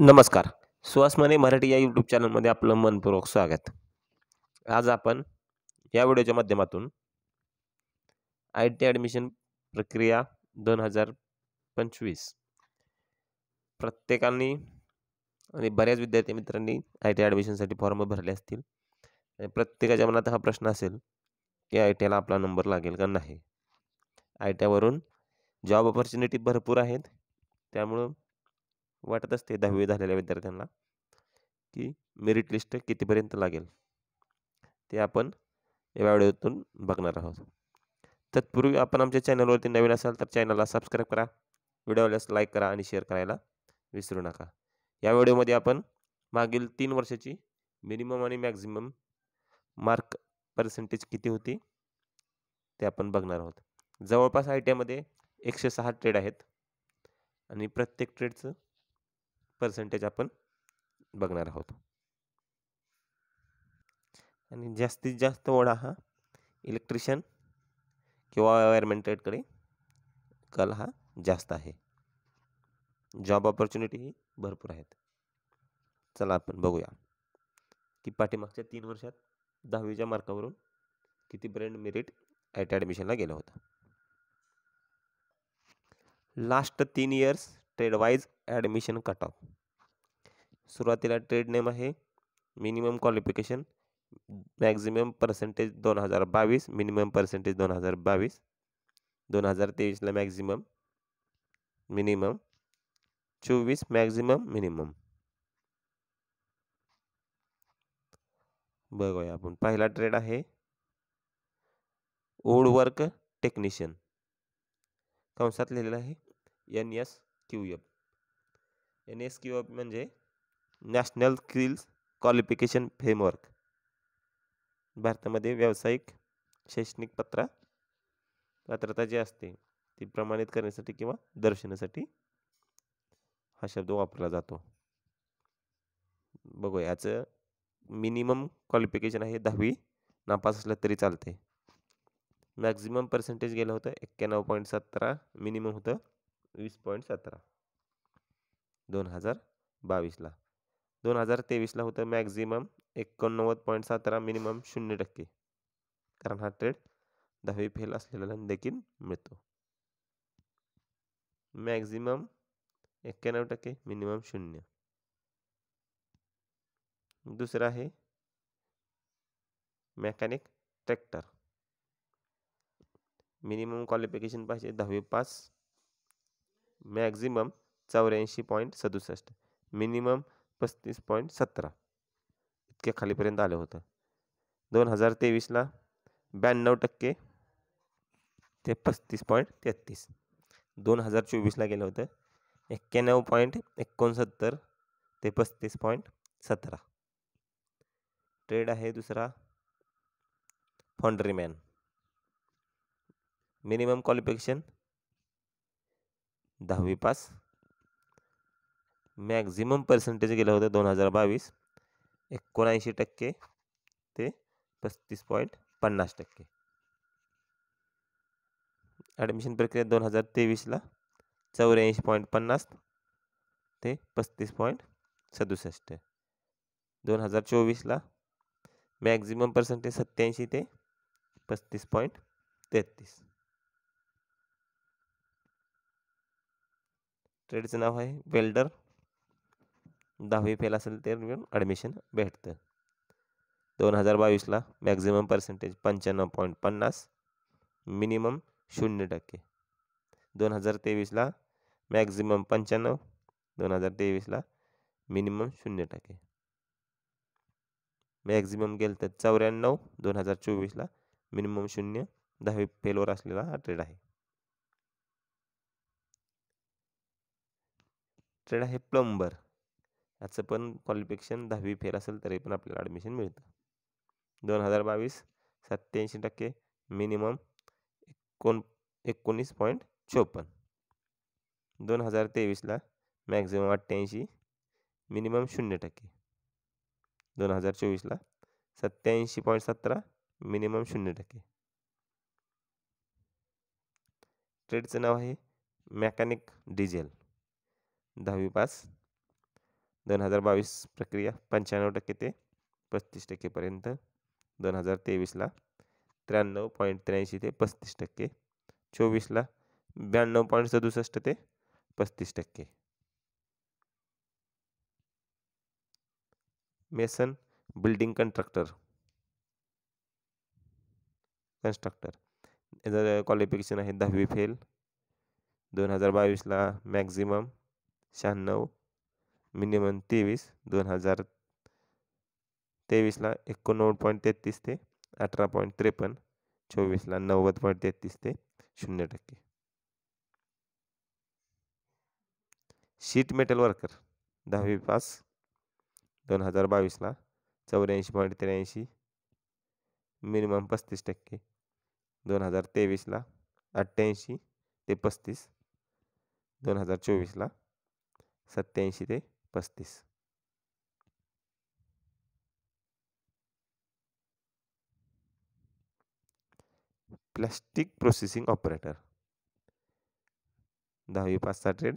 नमस्कार. सुहास माने मराठी या यूट्यूब चॅनलमध्ये आपलं मनपूर्वक स्वागत. आज आपण या व्हिडिओच्या माध्यमातून आय टी ॲडमिशन प्रक्रिया 2025 प्रत्येकाने आणि बऱ्याच विद्यार्थी मित्रांनी आय टी ॲडमिशनसाठी फॉर्म भरले असतील आणि प्रत्येकाच्या मनात हा प्रश्न असेल की आय टी आयला आपला नंबर लागेल का नाही. आय टी आयवरून जॉब ऑपॉर्च्युनिटी भरपूर आहेत. त्यामुळं वाटत असते 10वी झालेल्या विद्यार्थ्यांना की मेरिट लिस्ट कितीपर्यंत लागेल ते आपण या व्हिडिओतून बघणार आहोत. तत्पूर्वी आपण आमच्या चॅनलवरती नवीन असाल तर चॅनलला सबस्क्राईब करा, व्हिडिओला लाईक करा आणि शेअर करायला विसरू नका. या व्हिडिओमध्ये आपण मागील 3 वर्षाची मिनिमम आणि मॅक्झिमम मार्क पर्सेंटेज किती होती ते आपण बघणार आहोत. जवळपास आय टी आयमध्ये 106 ट्रेड आहेत आणि प्रत्येक ट्रेडचं पर्सेंटेज आपण बघणार आहोत. आणि जास्तीत जास्त ओढा हा इलेक्ट्रिशियन किंवा वायरमॅन ट्रेडकडे कल हा जास्त आहे. जॉब ऑपॉर्च्युनिटीही भरपूर आहेत. चला आपण बघूया की पाठीमागच्या 3 वर्षात 10वीच्या मार्कावरून कितीपर्यंत मेरिट आय टी ॲडमिशनला गेलं होतं. Last 3 years trade wise admission cut off. सुरुवातीला ट्रेड नेम आहे, minimum qualification, maximum percentage 2022, minimum percentage 2022, 2023ला मॅक्झिमम, मिनिमम, 24 मॅक्झिमम मिनिमम. बघूया आपण. पहिला ट्रेड आहे वूडवर्क टेक्निशियन, कंसात लिहिलेलं आहे NSQF. NSQF म्हणजे नॅशनल स्किल्स क्वालिफिकेशन फ्रेमवर्क. भारतामध्ये व्यावसायिक शैक्षणिक पात्रता जी असते ती प्रमाणित करण्यासाठी किंवा दर्शवण्यासाठी हा शब्द वापरला जातो. बघूया, याचं मिनिमम क्वालिफिकेशन आहे 10वी नापास असलं तरी चालते. मॅक्झिमम पर्सेंटेज गेलं होतं 91.17, मिनिमम होतं 20.17 2022ला. 2023ला होतं मॅक्झिमम 89.17, मिनिमम 0%. कारण हा ट्रेड 10वी फेल असलेल्याला देखील मिळतो. Maximum 91%, minimum 0. दुसरं आहे मेकॅनिक ट्रॅक्टर. मिनिमम क्वालिफिकेशन पाहिजे 10वी पास, मॅक्झिमम 84.67, मिनिमम 35.17 इतक्या खालीपर्यंत आलं होतं. 2023ला 92% ते 35.33. 2024ला गेलं होतं 91.69 ते 35.17. ट्रेड आहे दुसरा फॉन्ड्रीमॅन. मिनिमम क्वालिफिकेशन 10वी पास, मॅक्झिमम पर्सेंटेज गेलं होतं 2022 79% ते 35.50%. ॲडमिशन प्रक्रिया 2023ला 84.50 ते 35.67. 2024ला मॅक्झिमम पर्सेंटेज 87 ते 35.33. ट्रेडचं नाव आहे वेल्डर. 10वी फेल असेल तर ॲडमिशन भेटतं. 2022ला मॅक्झिमम पर्सेंटेज 95.50, मिनिमम 0%. 2023ला मॅक्झिमम 95, 2023ला मिनिमम 0%. मॅक्झिमम गेलं तर 94, 2024ला मिनिमम 0. 10वी फेलवर असलेला हा ट्रेड आहे. ट्रेड आहे प्लंबर. याचं पण क्वालिफिकेशन 10वी फेल असेल तरी पण आपल्याला ॲडमिशन मिळतं. 2022 87%, मिनिमम 19.54. 2023ला मॅक्झिमम 88, मिनिमम 0%. 2024ला 87.17, मिनिमम 0%. ट्रेडचं नाव आहे मेकॅनिक डिझेल. 10वी पास, 2022 प्रक्रिया 95% ते 35% 2023ला 93.83 ते 35%, 24ला 92.67 ते 35%. मेसन बिल्डिंग कन्स्ट्रक्टर याचं क्वालिफिकेशन आहे 10वी फेल. 2022ला मॅक्झिमम 96, मिनिमम 23. 2023ला 89.33 ते 18.53, 24ला 90.33 ते 0%. शीट मेटल वर्कर 10वी पास. 2022ला 84.83, मिनिमम 35%. 2023ला 88 ते 35, 2024ला 87 ते 35. प्लास्टिक प्रोसेसिंग ऑपरेटर 10वी पासचा ट्रेड.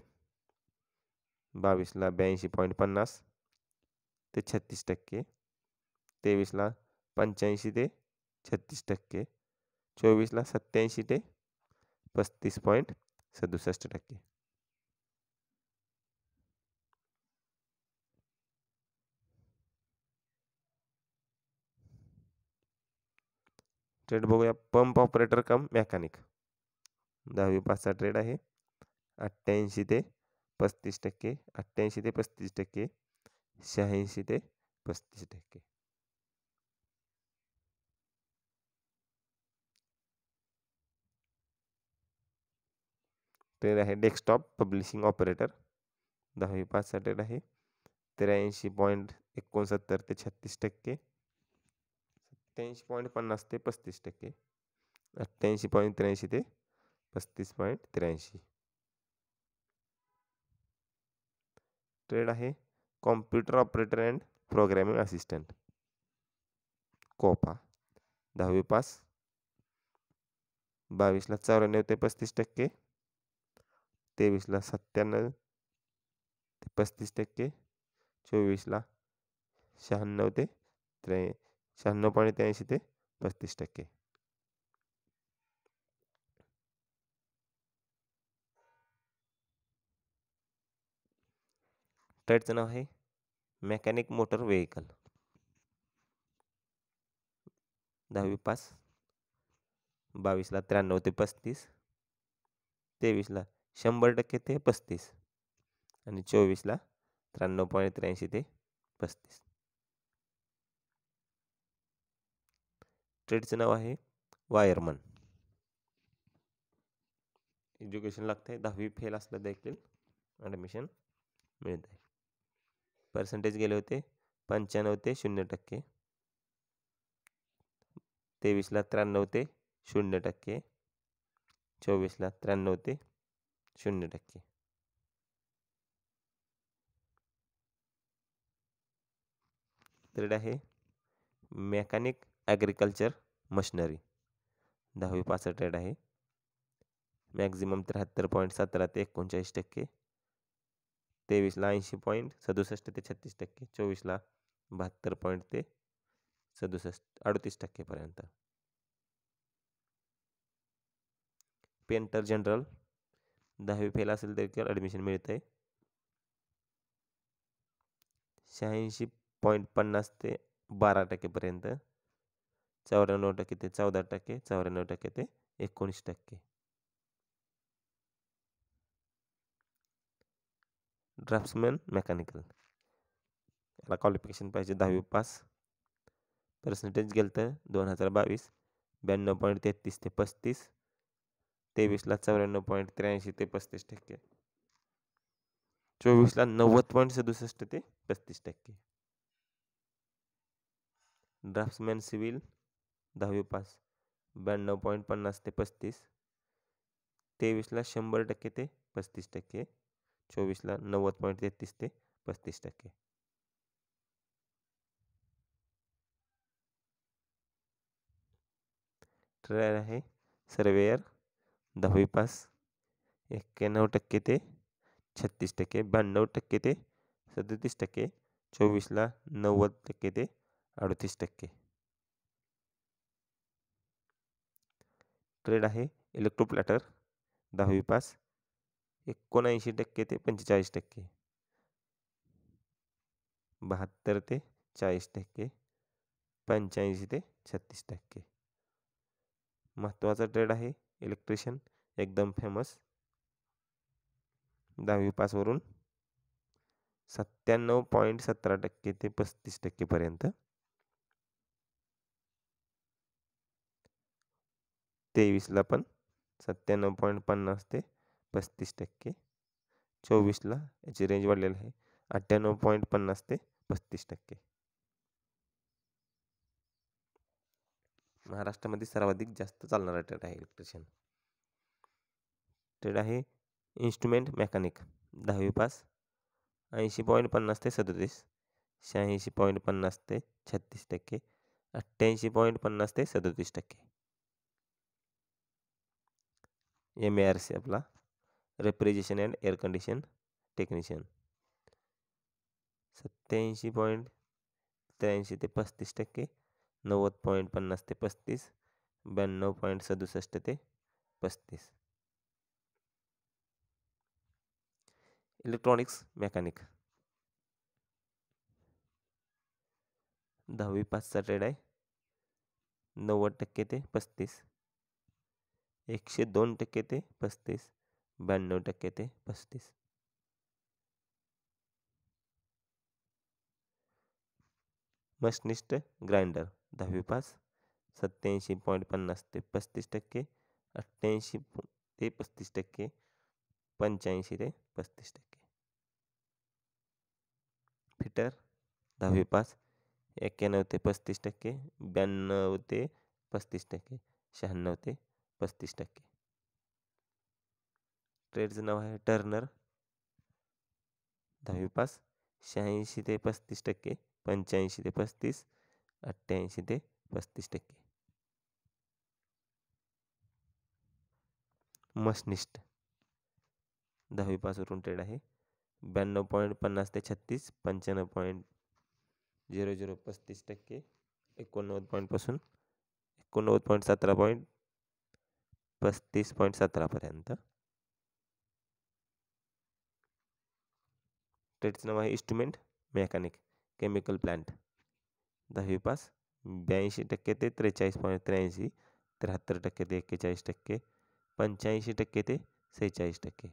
22ला 82.50 ते 36%, 23ला 85 ते 36%, 24ला 87 ते 35.67%. ट्रेड बघूया. पंप ऑपरेटर कम मेकॅनिक 10वी पासचा ट्रेड आहे. 88 ते 35%, 88 ते 35%, 86 ते 35%. ट्रेड आहे डेस्कटॉप पब्लिशिंग ऑपरेटर 10वी पासचा ट्रेड आहे. 83.69 ते 36%, 87.50 ते 35%, 88.83 ते 35.83. ट्रेड आहे computer operator and programming assistant COPA 10वी पास. 22ला 94 ते 35%, 23ला 97 ते 35%, 24ला 96 ते 96.83 ते 35%. ट्रेडचं नाव आहे मेकॅनिक मोटर व्हेकल 10वी पास. 22ला 93 ते 35, 23ला 100% ते 35 आणि 24ला 93.83 ते 35. ट्रेडचं नाव आहे वायरमन. एज्युकेशन लागतं आहे. 10वी फेल असलं देखील ॲडमिशन मिळत आहे. पर्सेंटेज गेले होते 95 ते 0%, 23ला 93 ते 0%, 24ला 93 ते 0%. ट्रेड आहे मेकॅनिक ॲग्रिकल्चर मशिनरी 10वी पासचा ट्रेड आहे. मॅक्झिमम 73.17 ते 39%, 23ला 80.67 ते 36%, 24ला 72 ते 38% पर्यंत. पेंटर जनरल 10वी फेल असेल तर ॲडमिशन मिळतं आहे. 86.50 ते 12% पर्यंत, 94% ते 14%, 94% ते 19%. ड्राफ्ट्समॅन मेकॅनिकल याला क्वालिफिकेशन पाहिजे 10वी पास. पर्सेंटेज गेलं तर 2022 92.33 ते 35, 23ला 94.83 ते 35%, 24ला 90.67 ते 35%. ड्राफ्ट्समॅन सिव्हिल 10वी पास 92.50 ते 35, 23ला 100% ते 35%, 24ला 90.33 ते 35%. ट्रेड आहे सर्वेयर 10वी पास 91% ते 36%, 92% ते 37%, 24ला 90% ते 38%. ट्रेड आहे इलेक्ट्रोप्लॅटर 10वी पास 79% ते 45%, 72 ते 40%, 85 ते 36%. महत्त्वाचा ट्रेड आहे इलेक्ट्रिशियन एकदम फेमस 10वी पासवरून 97.17% ते 35% पर्यंत. 23ला पण 97.50 ते 35%. 24ला याची रेंज वाढलेली आहे 98.50 ते 35%. महाराष्ट्रामध्ये सर्वाधिक जास्त चालणारा ट्रेड आहे इलेक्ट्रिशियन. ट्रेड आहे इन्स्ट्रुमेंट मेकॅनिक 10वी पास 80.50 ते 37, 86.50 ते 36%, 88.50 ते 37%. MARC आपला refrigeration and air condition technician 87.83 ते 35%, 90.50 ते 35, 92.67 ते 35. इलेक्ट्रॉनिक्स मेकॅनिक 10वी पासचा ट्रेड आहे 90% ते 35, 102% ते 35, 92% ते 35. मशनिस्ट ग्राइंडर 10वी पास 87.50 ते 35%, 88 ते 35%, 85 ते 35%. फिटर 10वी पास 91 ते 35%, 92 ते 35%, 96 ते 35%. ट्रेडचं नाव आहे टर्नर 10वी पास 86 ते 35%, 85 ते 35, 88 ते 35%. मशनिस्ट 10वी पासवरून ट्रेड आहे 92.50 ते 36, 95.00 35%, 89 पॉईंटपासून 89.17 पर्यंत. ट्रेडचं नाव आहे इन्स्ट्रुमेंट मेकॅनिक केमिकल प्लांट 10वी पास 82% ते 43.83, 73% ते 41%, 85% ते 46%.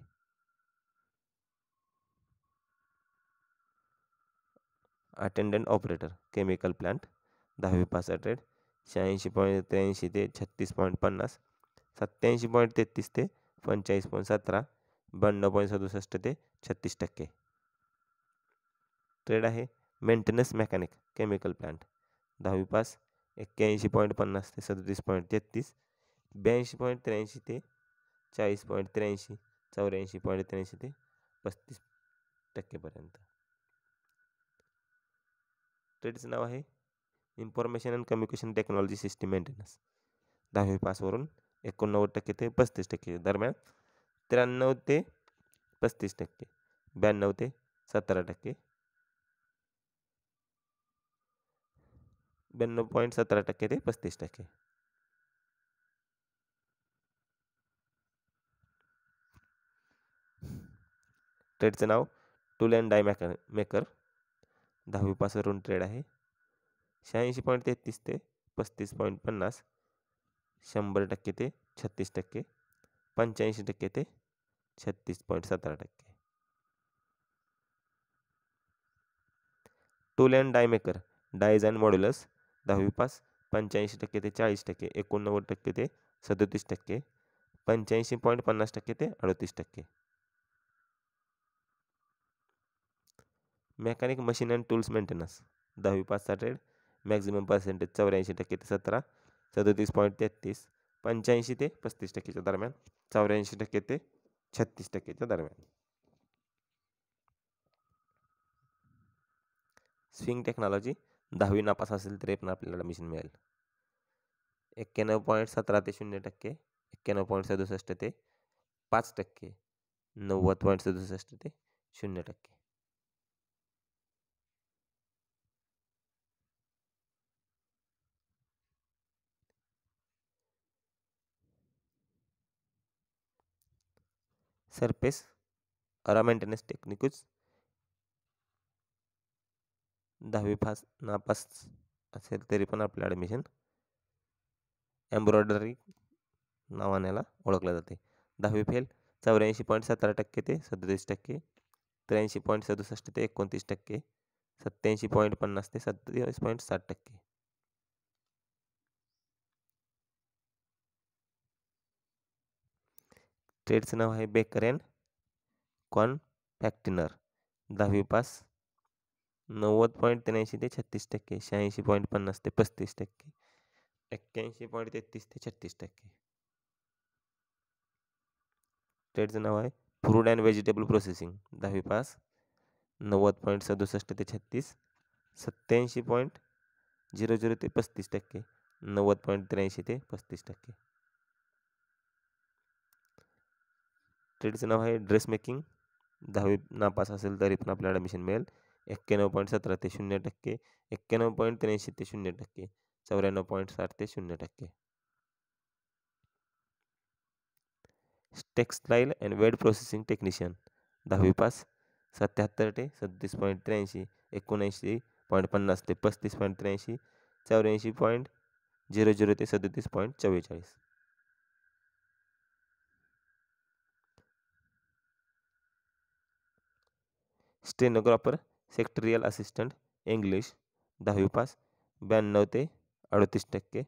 अटेंडंट ऑपरेटर केमिकल प्लांट 10वी पासचा ट्रेड 86.83 ते 36.50, 87.33 ते 45.17, 92.67 ते 36%. ट्रेड आहे मेंटेनन्स मेकॅनिक केमिकल प्लांट 10वी पास 81.50 ते 37.33, 82.83 ते 40.83, 84.83 ते 35% पर्यंत. ट्रेडचं नाव आहे information and communication technology system maintenance 10वी पासवरून 89% ते 35% दरम्यान, 93 ते 35%, 92 ते 17%, 92.17% ते 35%. ट्रेडचं नाव टूल अँड डाय मेकर 10वी पासवरून ट्रेड आहे 86.33 ते 35.50, 100% ते 36%, 85% ते 36.17%. Tool and die maker dies and modules 10वी पास 85% ते 40%, 89% ते 37%, 85.50% ते 38%. Mechanic machine and tools maintenance 10वी पासचा ट्रेड मॅक्झिमम पर्सेंटेज 84% ते 17, 37.33, 85 ते 35%च्या दरम्यान, 84% ते 36%च्या दरम्यान. स्विंग टेक्नॉलॉजी 10वी नापास असेल तरी पण आपल्याला ॲडमिशन मिळेल 91.17 ते 0%, 91.67 ते 5%, 90.67 ते 0%. सरफेस अरा मेंटेनन्स टेक्निकच 10वी पास नापास असेल तरी पण आपलं ॲडमिशन एम्ब्रॉयडरी नावानेला ओळखलं जाते. 10वी फेल 84.17% ते 37%, 83.67 ते 29%, 87.50 ते 27.60%. ट्रेडचं नाव आहे बेकर अँड कॉन्फॅक्टनर. 10वी पास 90.83 ते 36%, 86.50 ते 35%, 81.33 ते 36%. ट्रेडचं नाव आहे फ्रूट अँड व्हेजिटेबल प्रोसेसिंग. 10वी पास 90.67 ते 36, 87.00 ते 35%, 90.83 ते 35%. ट्रेडचं नाव आहे ड्रेस मेकिंग. 10वी नापास असेल तरी पण आपल्याला ॲडमिशन मिळेल. 91.17 ते 0%, 91.83 ते 0%, 94.60 ते 0%. टेक्सटाईल अँड वेड प्रोसेसिंग टेक्निशियन. 10वी पास 77 ते 37.83, 79.50 ते 35.83, 84.00 ते 37.44. Stenographer secretarial assistant English. 10वी पास 92 ते 38%,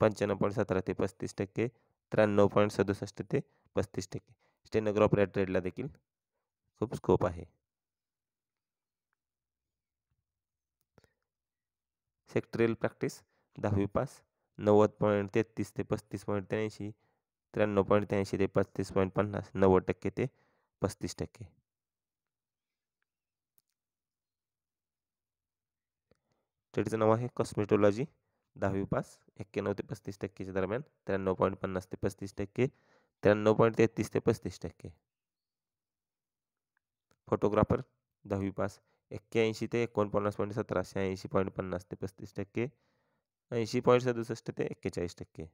95.17 ते 35%, 93.67 ते 35%. स्टेनोग्राफर या ट्रेडला देखील खूप स्कोप आहे. Secretarial practice. 10वी पास 90.33 ते 35.83, 93.83 ते 35.50, 90% ते 35%. ट्रेडचं नाव आहे कॉस्मेटॉलॉजी. 10वी पास 91 ते 35%च्या दरम्यान, 93.50 ते 35%, 93.33 ते 35%. फोटोग्राफर. 10वी पास 81 ते 49.17, 86.50 ते 35%, 80.67 ते 41%.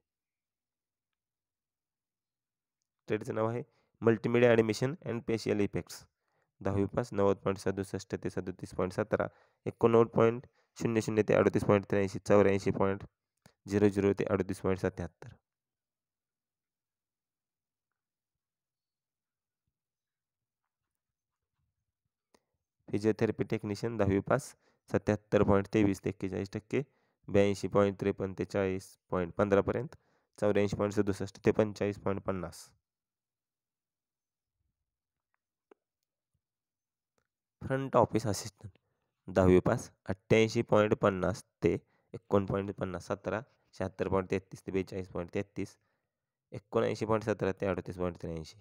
ट्रेडचं नाव आहे multimedia animation and special effects. 10वी पास 90.67 ते 37.17, 89.00 ते 38.83, 84.00 ते 38.77. Physiotherapy technician. 10वी पास 77.23 ते 41%, 82.53 ते 40.15पर्यंत, 84.67 ते 45.50. Front office assistant. 10वी पास 88.50 ते 51.50, 17, 76.33 ते 42.33, 79.17 ते 38.83.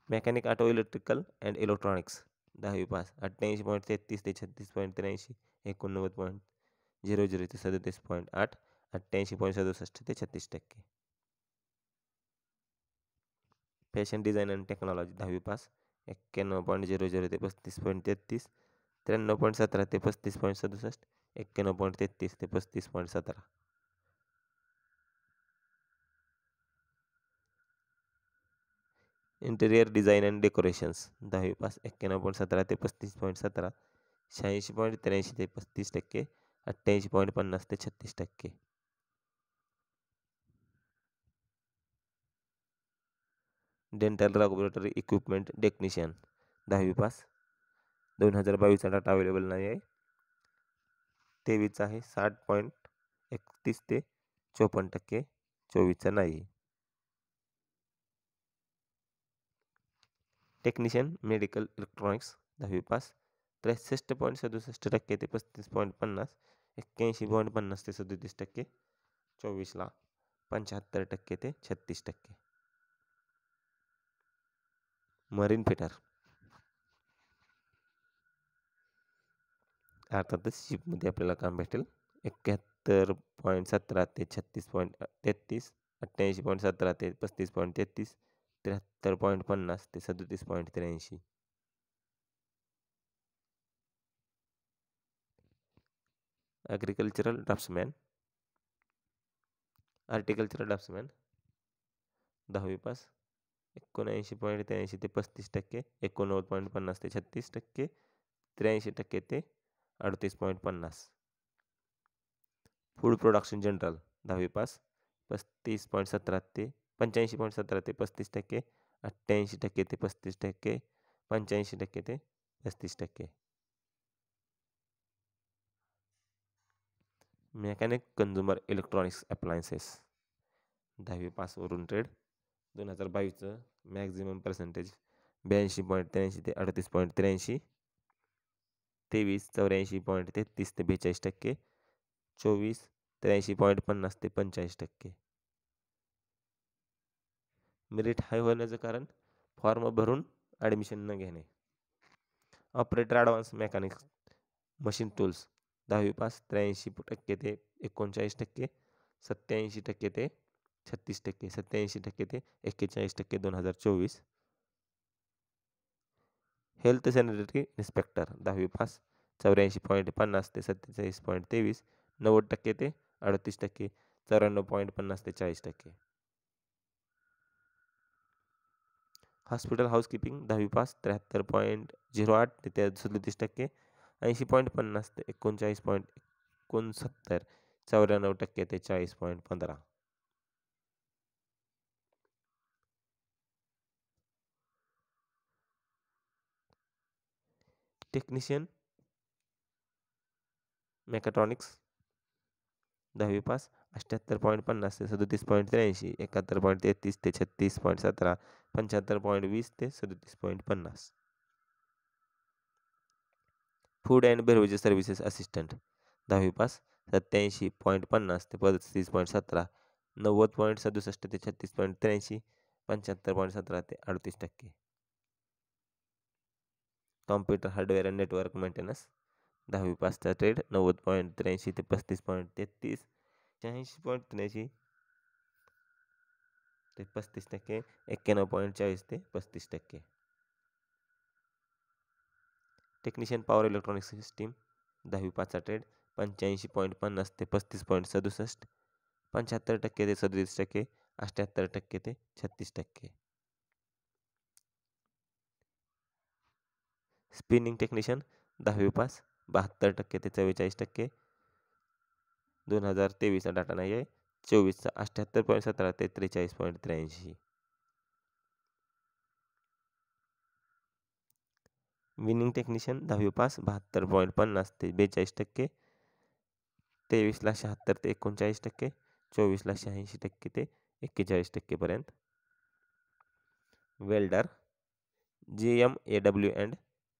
Mechanic auto electrical and electronics. 10वी पास 88.33 ते 36.83, 89.00 ते 37.8, 88.67 ते 36%. Fashion design and technology. 10वी पास 91.00 ते 35.33, 93.17 ते 35.67, 91.33 ते 35.17. Interior design and decorations. 10वी पास 91.17 ते 35.17, 86.83 ते 35%, 88.50 ते 36%. Dental laboratory equipment technician. 10वी पास 2022चा डाटा अवेलेबल नाही आहे. 23चा आहे 60.31 ते 54%, 24चा नाही. Technician medical electronics. 10वी पास 63.67% ते 35.50, 81.50 ते 37%, 24ला 75% ते 36%. Marine fitter. अर्थातच शिपमध्ये आपल्याला काम भेटेल. 71.17 ते 36.33, 88.17 ते 35.33, 73.50 ते 37.83. Agricultural draughtsman. आर्टिकल्चरल ड्राफ्ट्समॅन 10वी पास 79.83 ते 35%, 89.50 ते 36%, 83% ते 38.50. फूड प्रोडक्शन जनरल 10वी पास 35.17 ते 85.17 ते 35%, 88% ते 35%, 85% ते 35%. मेकॅनिक कंझ्युमर इलेक्ट्रॉनिक्स अप्लायन्सेस 10वी पासवरून ट्रेड 2022चं मॅक्झिमम पर्सेंटेज 82.83 ते 38.83, 23 84.33 ते 42%, 24 83.50 ते 45%. मेरिट हाय होण्याचं कारण फॉर्म भरून ॲडमिशन न घेणे. Operator advance mechanics machine tools 10वी पास 83% ते 39%, 87% ते 36%, 87% ते 41% 2024. हेल्थ सॅनिटरी इन्स्पेक्टर 10वी पास 84.50 ते 47.23, 90% ते 38%, 94.50 ते 40%. हॉस्पिटल हाऊसकीपिंग 10वी पास 73.08 ते 37%, 80.50 ते 39.69, 94% ते 40.15. टेक्निशियन मेकाट्रॉनिक्स 10वी पास 78.50 ते 37.83, 71.33 ते 36.17, 75.20 ते 37.50. Food and beverages services assistant 10वी पास 87.50 ते 35.17, 90.67 ते 36.83, 75.17 ते 38%. Computer hardware and network maintenance 10वी पासचा ट्रेड 90.83 ते 35.33, 80.83 ते 35%, 91.40 ते 35%. टेक्निशियन पॉवर इलेक्ट्रॉनिक सिस्टीम 10वी पासचा ट्रेड 85.50 ते 35.67, 75% ते 37%, 78% ते 36%. स्पिनिंग टेक्निशियन 10वी पास 72% ते 44%, 2023चा डाटा नाही आहे, 24चा 78.17 ते 43.83. विनिंग टेक्निशियन 10वी पास 72.50 ते 42%, 23ला 76 ते 39%, 24ला 86% ते 41% पर्यंत. वेल्डर GMAW अँड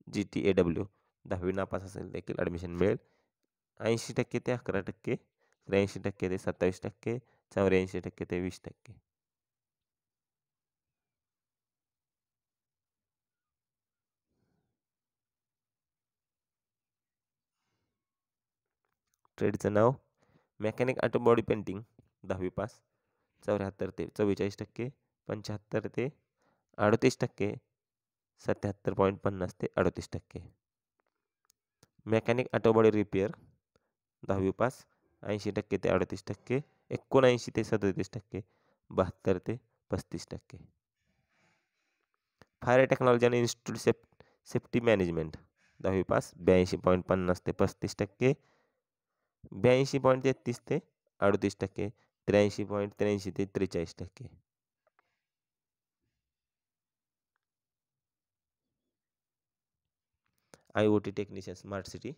GTAW 10वी नापास असेल देखील ॲडमिशन मिळेल. 80% ते 11%, 83% ते 27%, 84% ते 20%. ट्रेडचं नाव मेकॅनिक ऑटोबॉडी पेंटिंग 10वी पास 74 ते 44%, 75 ते 38%, 77.50 ते 38%. मेकॅनिक ऑटोबॉडी रिपेअर 10वी पास 80% ते 38%, 79 ते 37%, 72 ते 35%. फायर टेक्नॉलॉजी आणि इन्स्टिट्यूट सेफ्टी मॅनेजमेंट 10वी पास 82.50 ते 35%, 82.33 ते 38%, 83.83 ते 43%. IoT टेक्निशियन स्मार्ट सिटी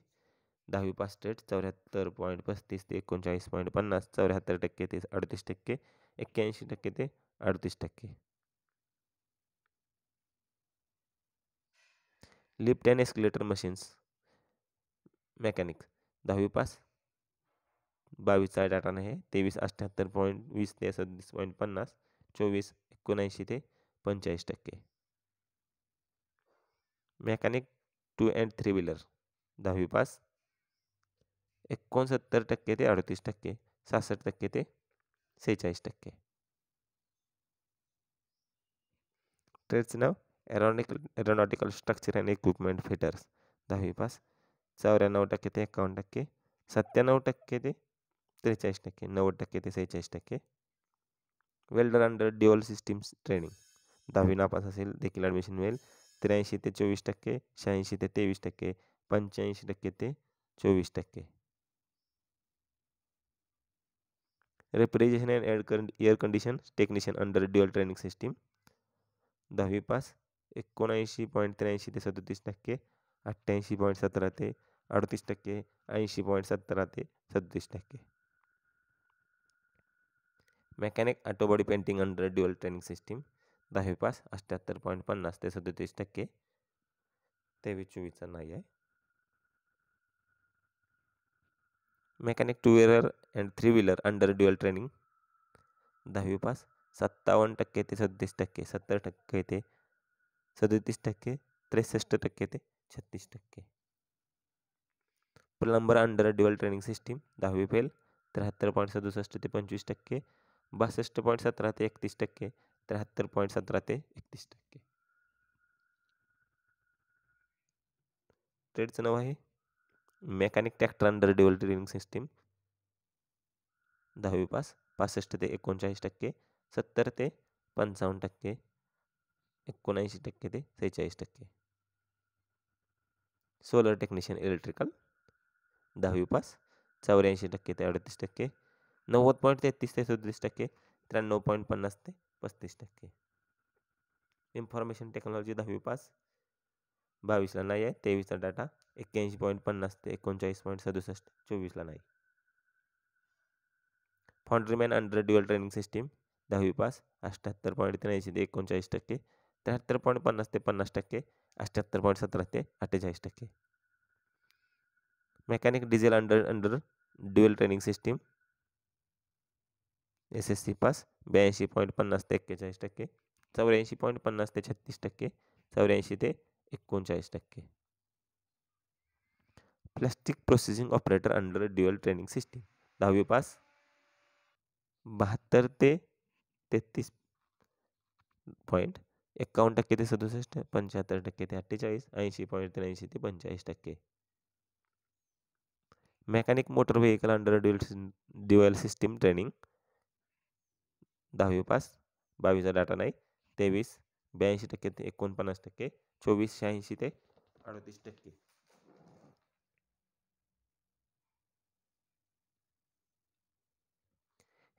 10वी पास ट्रेड 74.35 ते 39.50, 74% ते 38%, 81% ते 38%. Lift and escalator machines mechanic 10वी पास 22चा डाटा नाही आहे, 23 78.20 ते 37.50, 24 79 ते 45%. मेकॅनिक 2 अँड 3 व्हीलर 10वी पास 69% ते 38%, 66% ते 46%. ट्रेडचं नाव aeronautical structure and equipment fitters 10वी पास 94% ते 51%, 97% ते 43%, 90% ते 46%. Welder under dual systems training 10वी नापास असेल देखील ॲडमिशन मिळेल. 83 ते 24%, 86 ते 23%, 85% ते 24%. Refrigeration and air condition technician under dual training system 10वी पास 79.83 ते 37%, 88.17 ते 38%, 80.17 ते 37%. Mechanic autobody painting under dual training system 10वी पास 78.50 ते 37%, 23-24 नाही आहे. Mechanic 2 wheeler and 3 wheeler under dual training 10वी पास 57% ते 37%, 70% ते 37%, 63% ते 36%. Plumber under dual training system 10वी फेल 73.67 ते 25%, 62.17 ते 31%, 73.17 ते 31%. ट्रेडचं नाव आहे mechanic tractor under dual training system 10वी पास 65 ते 39%, 70 ते 55%, 79% ते 46%. सोलर टेक्निशियन इलेक्ट्रिकल 10वी पास 84% ते 38%, 90.33 ते 37%, 93.50 ते 35%. इन्फॉर्मेशन टेक्नॉलॉजी 10वी पास 22ला नाही आहे. 23चा डाटा 81.50 ते 39.67, 24ला नाही. फाउंड्रीमॅन अंडर ड्युअल ट्रेनिंग सिस्टीम 10वी पास 78.83 ते 39%, 73.50 ते 50%, 78.17 ते 48%. Mechanic diesel under dual training system SSC pass 82.50 ते 41%, 84.50 ते 36%, 84 ते 39%. Plastic processing operator under dual training system 10वी पास 72 ते 33 पॉईंट 51% ते 67, 75% ते 48, 80.83 ते 45%. Mechanic motor vehicle under dual system training 10वी पास 22चा डाटा नाही. 23 82% ते 49%, 24 86 ते 38%.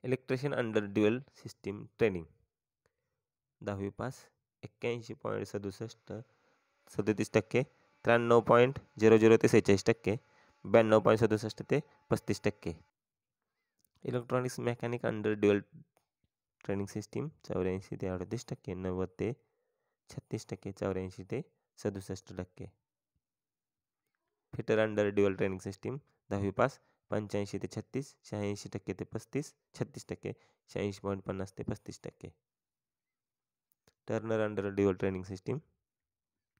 Electrician under dual system training 10वी पास 81.67, 37%, 93.00 ते 46%, 92.67 ते 35%. Electronics mechanic under dual training system 84 ते 38%, 90 ते 36%, 84 ते 67%. Fitter under dual training system 10वी पास 85 ते 36, 86% ते 35, 36%, 86.50 ते 35%. Turner under dual training system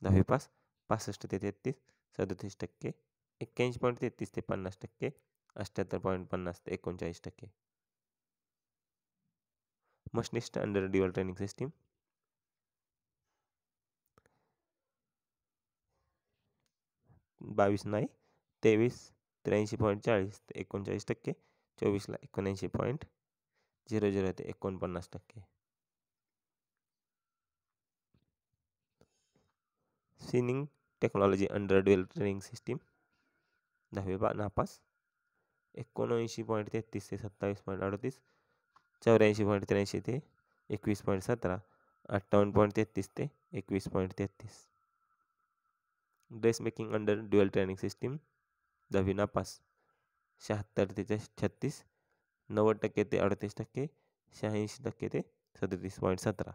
10वी पास 65 ते 33, 37%, 81.33 ते 50%, 78.50 ते 39%. Machinist under dual training system 22 नाही. 23 83.40 ते 39%, 24ला 79.00 ते 49%. Sinning technology under dual training system 10वी नापास 79.33 ते 27.38, 84.83 ते 21.17, 58.33 ते 21.33. Dress making under dual training system 10वी नापास 76 ते 36, 90% ते 38%, 86% ते 37.17.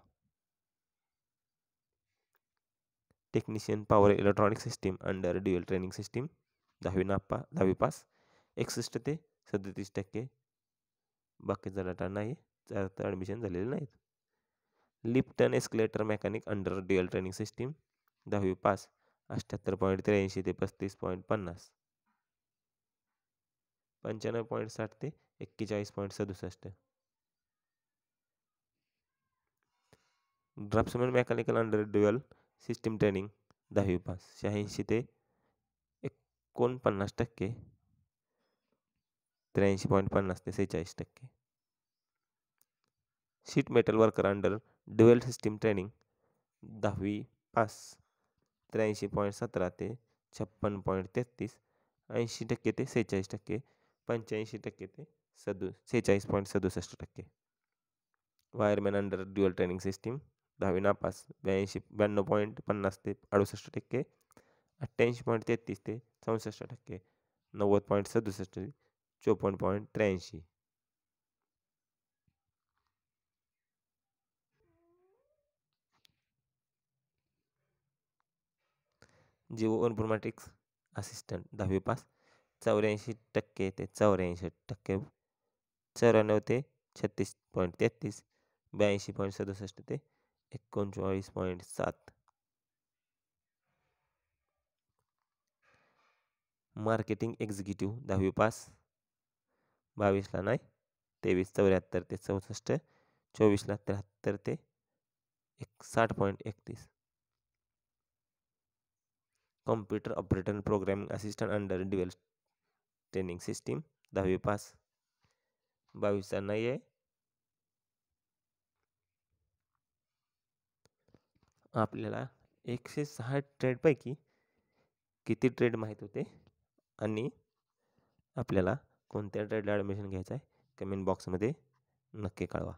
Technician power electronic system under dual training system 10वी पास 61 ते 37%, बाकीचा डाटा नाही, तर ॲडमिशन झालेले नाहीत. Lift and escalator mechanic under dual training system 10वी पास 78.83 ते 35.50, 95.60 ते 41.67. Draftsman mechanical under dual system training 10वी पास 86 ते 49%, 83.50 ते 46%. Sheet metal worker under dual system training 10वी पास 83.17 ते 56.33, 80% ते 46%, 85% ते 46.67%. Wireman under dual training system 10वी नापास 92.50 ते 68%, 88.33 ते 64%, 90.67 ते 54.83. जिओ इन्फॉर्मॅटिक्स असिस्टंट 10वी पास 84% ते 84%, 94 ते 36.33, 82.67 ते 39.7. मार्केटिंग एक्झिक्युटिव्ह 10वी पास 22ला नाही 2374 ते 64, 24ला 73 ते 60.31. Computer operator programming assistant under dual training system 10वी पास 22चा नाही आहे. आपल्याला 160 ट्रेडपैकी किती ट्रेड माहीत होते आणि आपल्याला कोणत्या ट्रेडला ॲडमिशन घ्यायचं आहे कमेंट बॉक्समध्ये नक्की कळवा.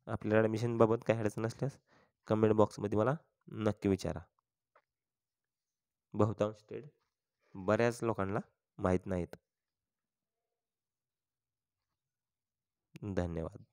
आपल्याला ॲडमिशनबाबत काही अडचण असल्यास कमेंट बॉक्समध्ये मला नक्की विचारा. बहुतांश ट्रेड बऱ्याच लोकांना माहीत नाहीत. धन्यवाद.